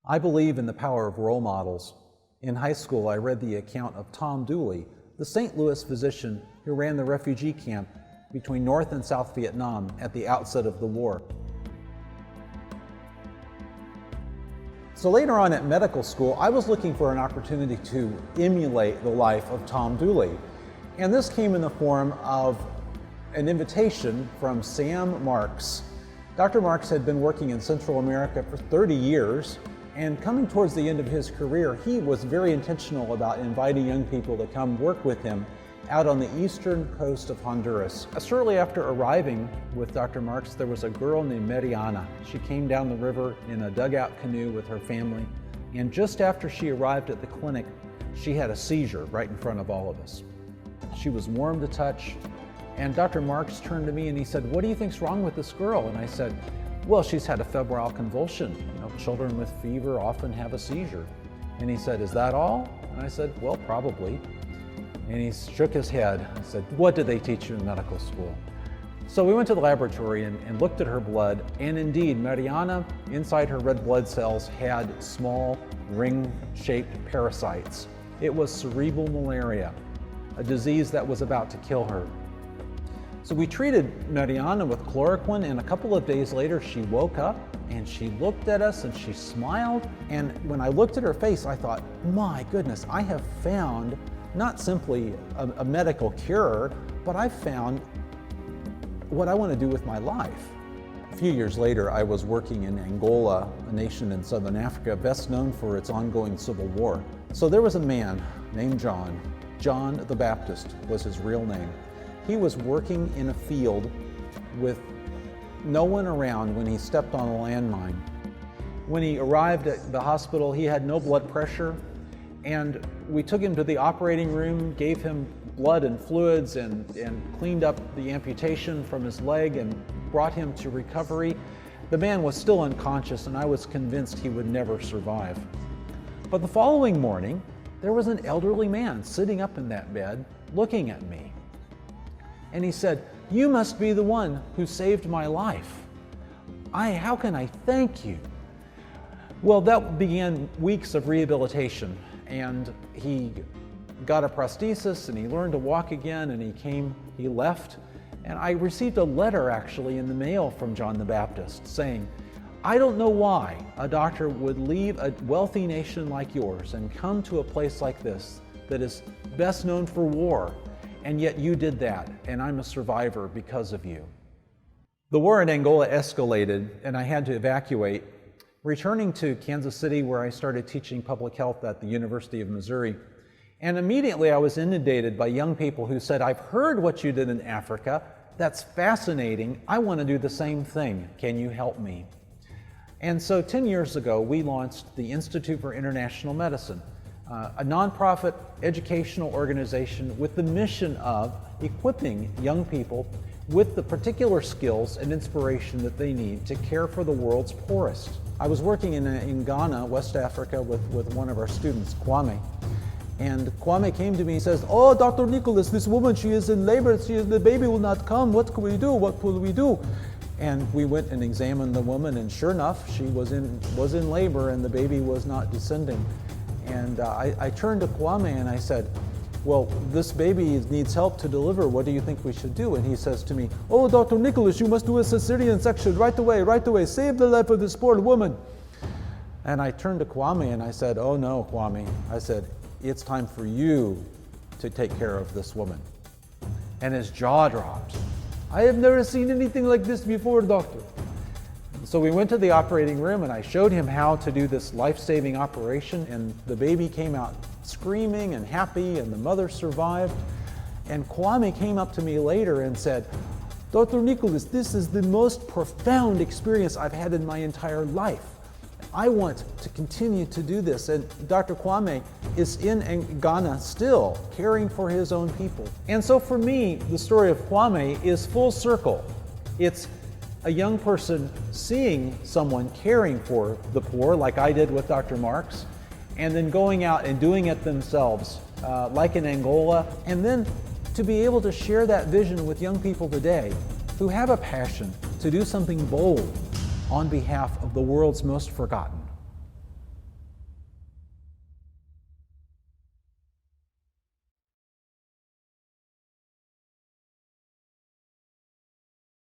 I believe in the power of role models. In high school, I read the account of Tom Dooley, the St. Louis physician who ran the refugee camp between North and South Vietnam at the outset of the war. So later on at medical school, I was looking for an opportunity to emulate the life of Tom Dooley. And this came in the form of an invitation from Sam Marks. Dr. Marks had been working in Central America for 30 years, and coming towards the end of his career, he was very intentional about inviting young people to come work with him out on the eastern coast of Honduras. Shortly after arriving with Dr. Marks, there was a girl named Mariana. She came down the river in a dugout canoe with her family, and just after she arrived at the clinic, she had a seizure right in front of all of us. She was warm to touch, and Dr. Marks turned to me and he said, "What do you think's wrong with this girl?" And I said, "Well, she's had a febrile convulsion. You know, children with fever often have a seizure." And he said, "Is that all?" And I said, "Well, probably." And he shook his head and said, "What did they teach you in medical school?" So we went to the laboratory and looked at her blood, and indeed, Mariana, inside her red blood cells, had small ring-shaped parasites. It was cerebral malaria, a disease that was about to kill her. So we treated Mariana with chloroquine, and a couple of days later she woke up and she looked at us and she smiled. And when I looked at her face, I thought, my goodness, I have found not simply a medical cure, but I've found what I want to do with my life. A few years later, I was working in Angola, a nation in southern Africa, best known for its ongoing civil war. So there was a man named John. John the Baptist was his real name. He was working in a field with no one around when he stepped on a landmine. When he arrived at the hospital, he had no blood pressure, and we took him to the operating room, gave him blood and fluids, and cleaned up the amputation from his leg and brought him to recovery. The man was still unconscious, and I was convinced he would never survive. But the following morning, there was an elderly man sitting up in that bed looking at me. And he said, "You must be the one who saved my life. How can I thank you?" Well, that began weeks of rehabilitation, and he got a prosthesis and he learned to walk again, and he left. And I received a letter actually in the mail from John the Baptist saying, "I don't know why a doctor would leave a wealthy nation like yours and come to a place like this that is best known for war. And yet you did that, and I'm a survivor because of you." The war in Angola escalated, and I had to evacuate. Returning to Kansas City, where I started teaching public health at the University of Missouri. And immediately I was inundated by young people who said, "I've heard what you did in Africa. That's fascinating. I want to do the same thing. Can you help me?" And so 10 years ago, we launched the Institute for International Medicine, a nonprofit educational organization with the mission of equipping young people with the particular skills and inspiration that they need to care for the world's poorest. I was working in Ghana, West Africa, with one of our students, Kwame. And Kwame came to me and says, "Oh, Dr. Nicholas, this woman, she is in labor. The baby will not come. What can we do? What will we do?" And we went and examined the woman, and sure enough, she was in labor and the baby was not descending. And I turned to Kwame and I said, "Well, this baby needs help to deliver. What do you think we should do?" And he says to me, "Oh, Dr. Nicholas, you must do a cesarean section right away. Save the life of this poor woman." And I turned to Kwame and I said, "Oh no, Kwame." I said, "It's time for you to take care of this woman." And his jaw dropped. "I have never seen anything like this before, doctor." So we went to the operating room and I showed him how to do this life-saving operation, and the baby came out screaming and happy, and the mother survived. And Kwame came up to me later and said, "Dr. Nicholas, this is the most profound experience I've had in my entire life. I want to continue to do this." And Dr. Kwame is in Ghana still, caring for his own people. And so for me, the story of Kwame is full circle. It's a young person seeing someone caring for the poor, like I did with Dr. Marks, and then going out and doing it themselves, like in Angola, and then to be able to share that vision with young people today who have a passion to do something bold on behalf of the world's most forgotten.